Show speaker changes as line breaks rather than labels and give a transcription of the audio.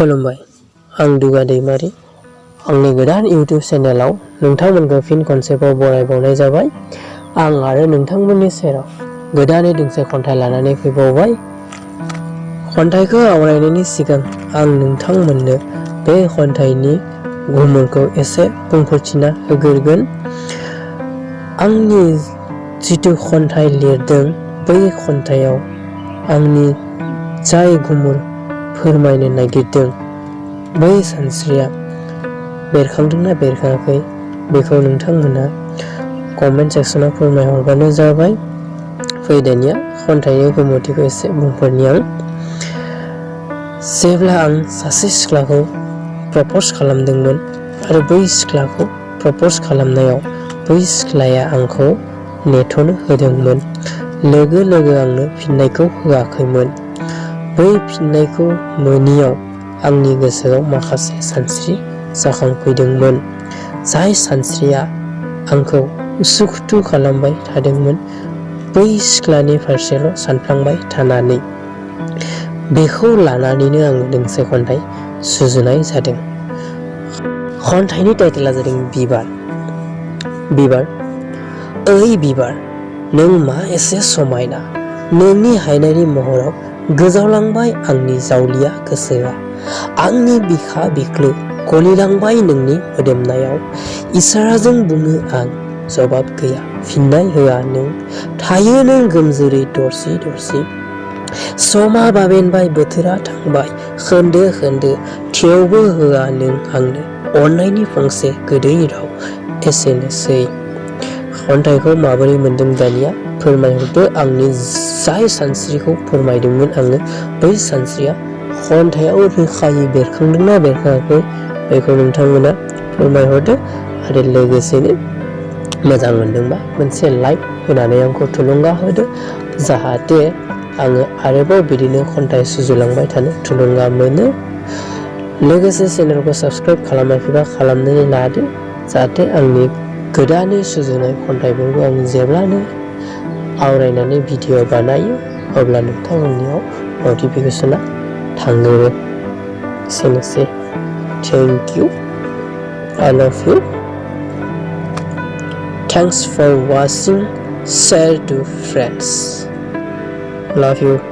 खुलुमबाय आं दुगा दैमारि आंनि गोदान इउटिउब चेनेलाव नोंथांमोनखौ फिन खनसेबाव बरायबावनाय जाबाय। आं आरो नोंथांमोननि सेराव गोदानै दोंसे खन्थाइ लानानै फैबावबाय। खन्थाइखौ आवरायनायनि सिगां आं नोंथांमोननो बे खन्थाइनि गुमुरखौ एसे बुंफोरथिना होग्रोगोन। आंनि जिथु खन्थाइ लिरदों बै खन्थाइयाव आंनि जाय गुमुर फोरमायनो नागिरदों बै सानस्रिया बेरखांदोंना बेरखाङाखै बेखौ नोंथांमोना कमेन्ट सेक्सनाव फोरमायहरबानो जाबाय। फैदानिया खन्थाइनि गुमुरथिखौ एसे बुंफोरनि आं। जेब्ला आं सासे सिख्लाखौ प्रप'ज खालामदोंमोन आरो बै सिख्लाखौ प्रप'ज खालामनायाव बै सिख्लाया आंखौ नेथ'नो होदोंमोन। लोगो लोगो आंनो फिननायखौ होआखैमोन। बै फिननायखौ मोनियाव आंनि गोसोआव माखासे सानस्रि जाखांफैदोंमोन। जाय सानस्रिया आंखौ उसुखुथु खालामबाय थादोंमोन बै सिख्लानि फारसेल' सानफ्लांबाय थानानै। बेखौ लानानैनो आङो दोंसे खन्थाइ सुजुनाय जादों। खन्थाइनि टाइटेला जादों बिबार। बिबार ओइ बिबार नों मा एसे समायना, नोंनि हायनायनि महराव गोजावलांबाय आंनि जावलिया गोसोआ। आंनि बिखा बिख्लो गलिलांबाय नोंनि मोदोमनायाव। इसाराजों बुङो आं जबाब गैया, फिननाय होआ नों। थायो नों गोमजोरै दरसि दरसि। समा बाबेनबाय बोथोरा थांबाय खोन्दो खोन्दो, थेवबो होआ नों आंनो अननायनि फंसे गोदै राव। एसेनोसै। खन्थाइखौ माबोरै मोनदों दानिया फोरमायहरदो। आंनि जाय सानस्रिखौ फोरमायदोंमोन आङो बै सानस्रिया खन्थाइयाव रोखायै बेरखांदोंना बेरखाङाखै बेखौ नोंथांमोना फोरमायहरदो। आरो लोगोसेनो मोजां मोनदोंबा मोनसे लाइक होनानै आंखौ थुलुंगा होदो, जाहाथे आङो आरोबाव बिदिनो खन्थाइ सुजुलांबाय थानो थुलुंगा मोनो। लोगोसे चेनेलखौ साबस्क्राइब खालामाखैबा खालामनानै लादो, जाहाथे आंनि गोदानै सुजुनाय खन्थाइफोरखौ आं जेब्लानो आवरायनानै भिडिअ बानायो अब्ला नोंथांमोननियाव नटिफिकेसना थांगोरो। एसेनोसै। Thank you. I love you. Thanks for watching. Share to friends. Love you.